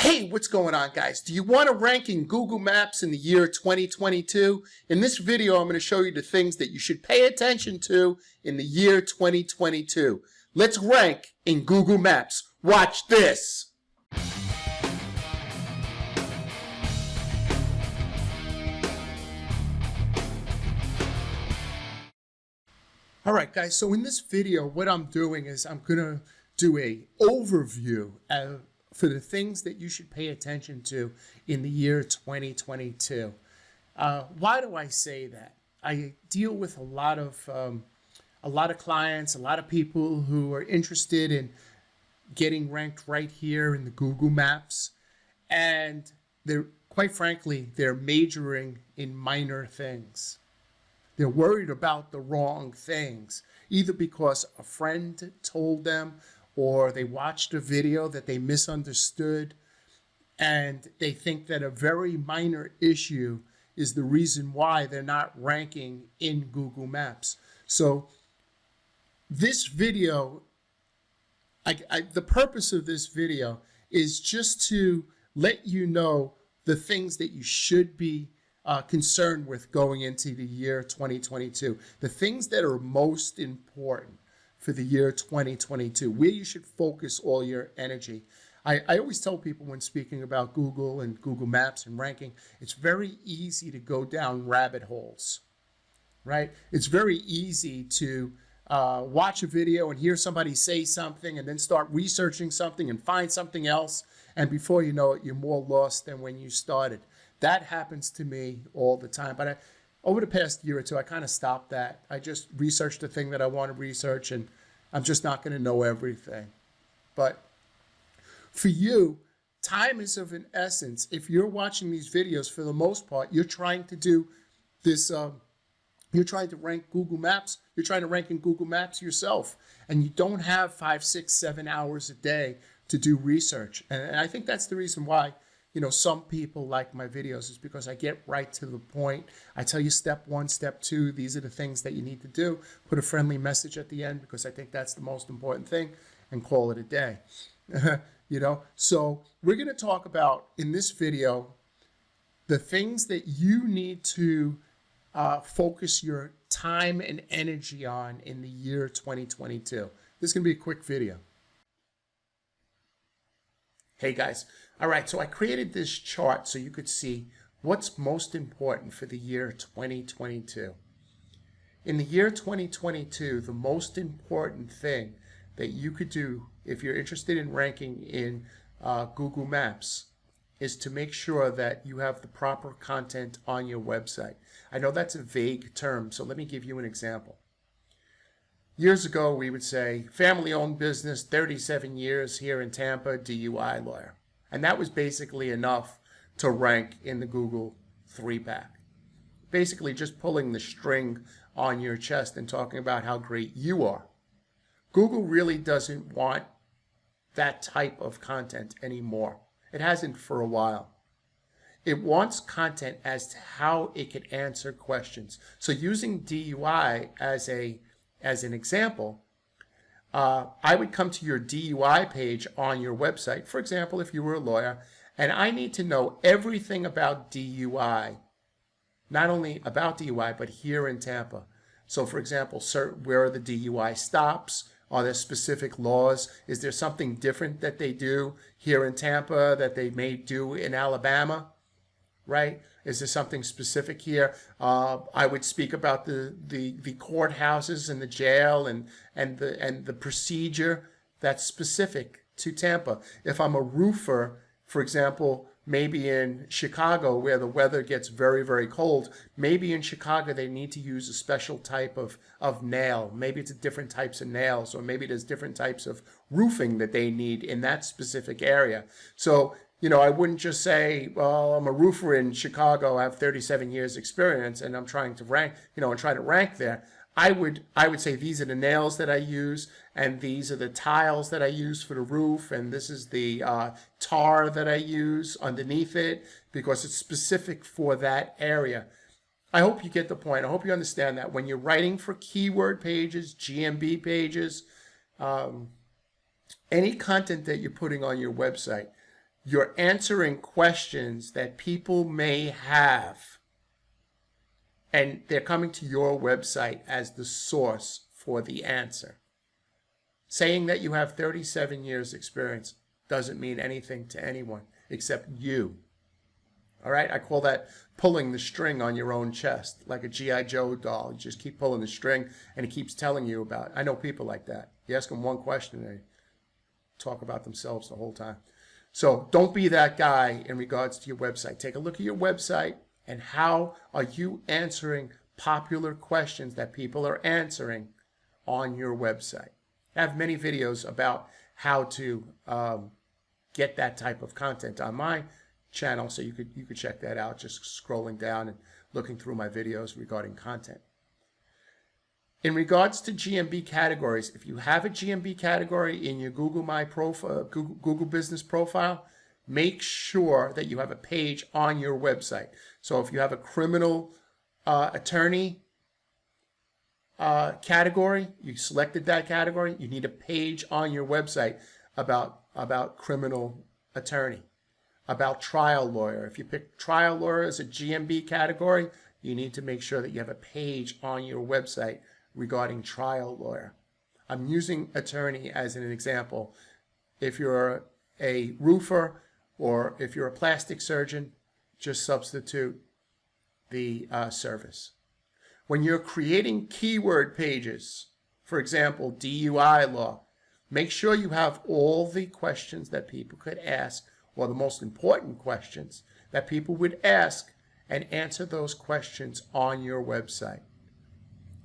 Hey, what's going on, guys? Do you want to rank in Google Maps in the year 2022? In this video, I'm going to show you the things that you should pay attention to in the year 2022. Let's rank in Google Maps. Watch this. All right, guys, so in this video, what I'm doing is I'm going to do a overview for the things that you should pay attention to in the year 2022. Why do I say that? I deal with a lot of clients, a lot of people who are interested in getting ranked right here in the Google Maps, and quite frankly, they're majoring in minor things. They're worried about the wrong things, either because a friend told them or they watched a video that they misunderstood, and they think that a very minor issue is the reason why they're not ranking in Google Maps. So this video, the purpose of this video is just to let you know the things that you should be concerned with going into the year 2022, the things that are most important for the year 2022, where you should focus all your energy. I always tell people when speaking about Google and Google Maps and ranking, it's very easy to go down rabbit holes, right? It's very easy to watch a video and hear somebody say something and then start researching something and find something else, and before you know it, you're more lost than when you started. That happens to me all the time, but over the past year or two, I kind of stopped that. I just researched the thing that I want to research, and I'm just not going to know everything. But for you, time is of an essence. If you're watching these videos, for the most part, you're trying to do this, you're trying to rank Google Maps, you're trying to rank in Google Maps yourself, and you don't have 5, 6, 7 hours a day to do research. And I think that's the reason why some people like my videos, is because I get right to the point. I tell you step 1, step 2, these are the things that you need to do. Put a friendly message at the end, because I think that's the most important thing, and call it a day. So we're going to talk about, in this video, the things that you need to focus your time and energy on in the year 2022. This is going to be a quick video. Hey guys, all right, so I created this chart so you could see what's most important for the year 2022. In the year 2022, the most important thing that you could do if you're interested in ranking in Google Maps is to make sure that you have the proper content on your website. I know that's a vague term, so let me give you an example. Years ago, we would say, family-owned business, 37 years here in Tampa, DUI lawyer. And that was basically enough to rank in the Google 3-pack. Basically just pulling the string on your chest and talking about how great you are. Google really doesn't want that type of content anymore. It hasn't for a while. It wants content as to how it can answer questions. So using DUI as an example, I would come to your DUI page on your website, for example, if you were a lawyer, and I need to know everything about DUI, not only about DUI, but here in Tampa. So, for example, where are the DUI stops? Are there specific laws? Is there something different that they do here in Tampa that they may do in Alabama? Right? Is there something specific here? I would speak about the courthouses and the jail and the procedure that's specific to Tampa. If I'm a roofer, for example, maybe in Chicago where the weather gets very, very cold, maybe in Chicago they need to use a special type of nail. Maybe it's different types of nails, or maybe there's different types of roofing that they need in that specific area. So I wouldn't just say, well, I'm a roofer in Chicago, I have 37 years experience, and I'm trying to rank, and try to rank there. I would say these are the nails that I use, and these are the tiles that I use for the roof, and this is the tar that I use underneath it, because it's specific for that area. I hope you get the point. I hope you understand that when you're writing for keyword pages, GMB pages, any content that you're putting on your website, You're answering questions that people may have, and they're coming to your website as the source for the answer. Saying that you have 37 years experience doesn't mean anything to anyone except you. All right, I call that pulling the string on your own chest, like a G.I. Joe doll. You just keep pulling the string, and it keeps telling you about it. I know people like that. You ask them one question, and they talk about themselves the whole time. So don't be that guy in regards to your website. Take a look at your website, and how are you answering popular questions that people are answering on your website. I have many videos about how to get that type of content on my channel, so you could check that out, just scrolling down and looking through my videos regarding content. In regards to GMB categories, if you have a GMB category in your Google Business profile, make sure that you have a page on your website. So if you have a criminal attorney category, you selected that category, you need a page on your website about criminal attorney, about trial lawyer. If you pick trial lawyer as a GMB category, you need to make sure that you have a page on your website regarding trial lawyer. I'm using attorney as an example. If you're a roofer or if you're a plastic surgeon, just substitute the service. When you're creating keyword pages, for example, DUI law, make sure you have all the questions that people could ask, or the most important questions that people would ask, and answer those questions on your website.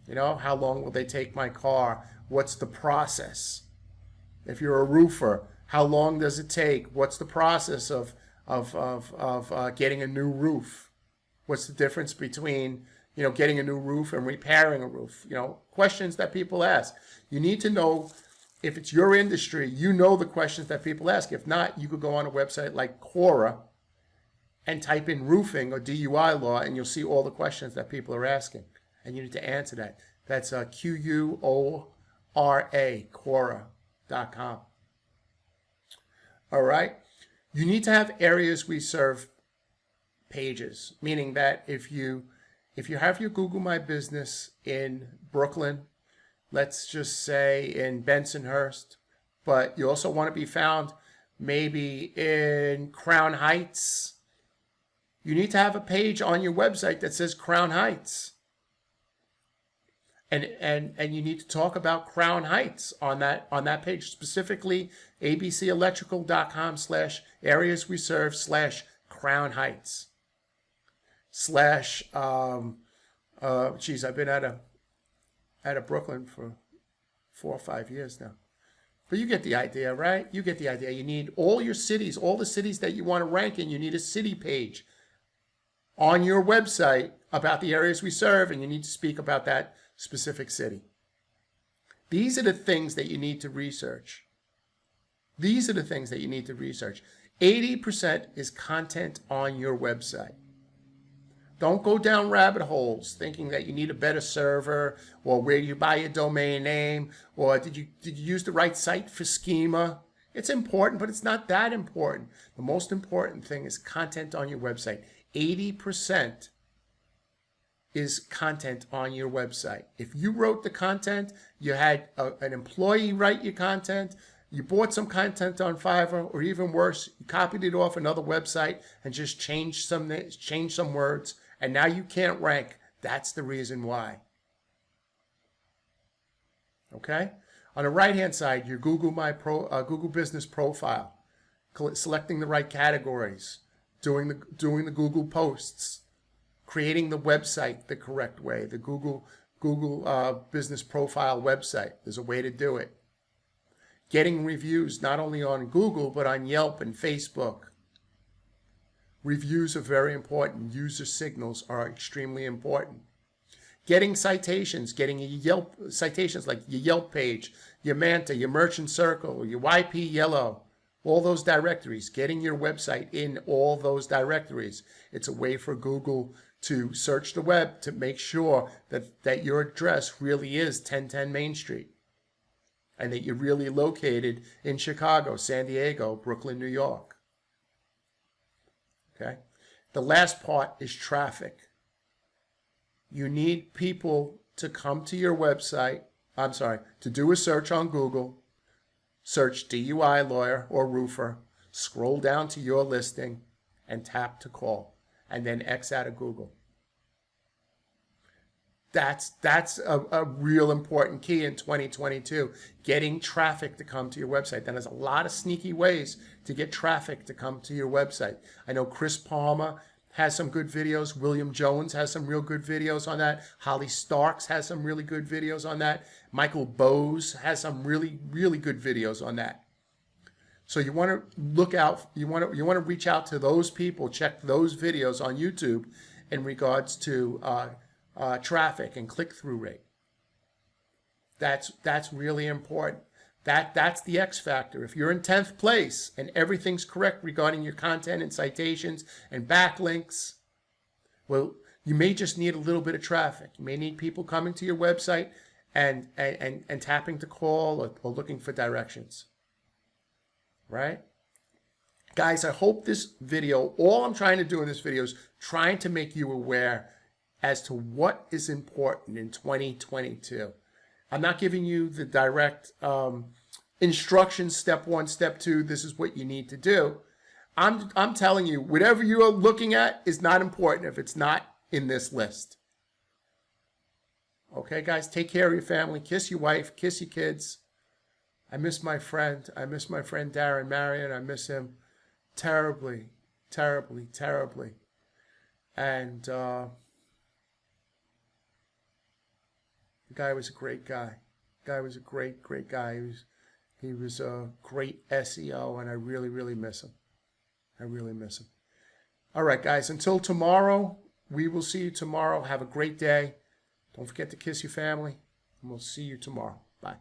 You know, how long will they take my car? What's the process? If you're a roofer, how long does it take? What's the process of getting a new roof? What's the difference between, you know, getting a new roof and repairing a roof? You know, questions that people ask. You need to know, if it's your industry, you know the questions that people ask. If not, you could go on a website like Quora and type in roofing or DUI law, and you'll see all the questions that people are asking. And you need to answer that. That's Quora, Quora.com. All right. You need to have areas we serve pages, meaning that if you have your Google My Business in Brooklyn, let's just say in Bensonhurst, but you also want to be found maybe in Crown Heights, you need to have a page on your website that says Crown Heights. And you need to talk about Crown Heights on that page, specifically abcelectrical.com/areas we serve /Crown Heights I've been out of Brooklyn for 4 or 5 years now. But you get the idea, right? You get the idea. You need all your cities, all the cities that you want to rank in. You need a city page on your website about the areas we serve, and you need to speak about that specific city. These are the things that you need to research. 80% is content on your website. Don't go down rabbit holes thinking that you need a better server, or where you buy your domain name, or did you use the right site for schema. It's important, but it's not that important. The most important thing is content on your website. 80% is content on your website. If you wrote the content, you had an employee write your content, you bought some content on Fiverr, or even worse, you copied it off another website and just changed some words, and now you can't rank. That's the reason why. Okay? On the right-hand side, your Google Business profile, selecting the right categories, doing the Google posts, creating the website the correct way, the Google Business profile website. There's a way to do it. Getting reviews not only on Google, but on Yelp and Facebook. Reviews are very important. User signals are extremely important. Getting citations, getting your citations like your Yelp page, your Manta, your Merchant Circle, your YP Yellow, all those directories, getting your website in all those directories. It's a way for Google to search the web to make sure that your address really is 1010 Main Street, and that you're really located in Chicago, San Diego, Brooklyn, New York. Okay. The last part is traffic. You need people to come to your website. To do a search on Google, search DUI lawyer or roofer, scroll down to your listing, and tap to call, and then X out of Google. That's a real important key in 2022, getting traffic to come to your website. Then there's a lot of sneaky ways to get traffic to come to your website. I know Chris Palmer has some good videos. William Jones has some real good videos on that. Holly Starks has some really good videos on that. Michael Bose has some really, really good videos on that. So you want to look out, you want to reach out to those people, check those videos on YouTube in regards to traffic and click-through rate. That's really important. That's the X factor. If you're in 10th place and everything's correct regarding your content and citations and backlinks, well, you may just need a little bit of traffic. You may need people coming to your website and tapping to call or looking for directions. Right? Guys, I hope this video, all I'm trying to do in this video is trying to make you aware as to what is important in 2022. I'm not giving you the direct instructions, step 1, step 2, this is what you need to do. I'm telling you, whatever you're looking at is not important if it's not in this list. Okay, guys, take care of your family. Kiss your wife, kiss your kids. I miss my friend. I miss my friend Darren Marion. I miss him terribly, terribly, terribly. And the guy was a great guy. The guy was a great, great guy. He was a great SEO, and I really, really miss him. I really miss him. All right, guys, until tomorrow, we will see you tomorrow. Have a great day. Don't forget to kiss your family, and we'll see you tomorrow. Bye.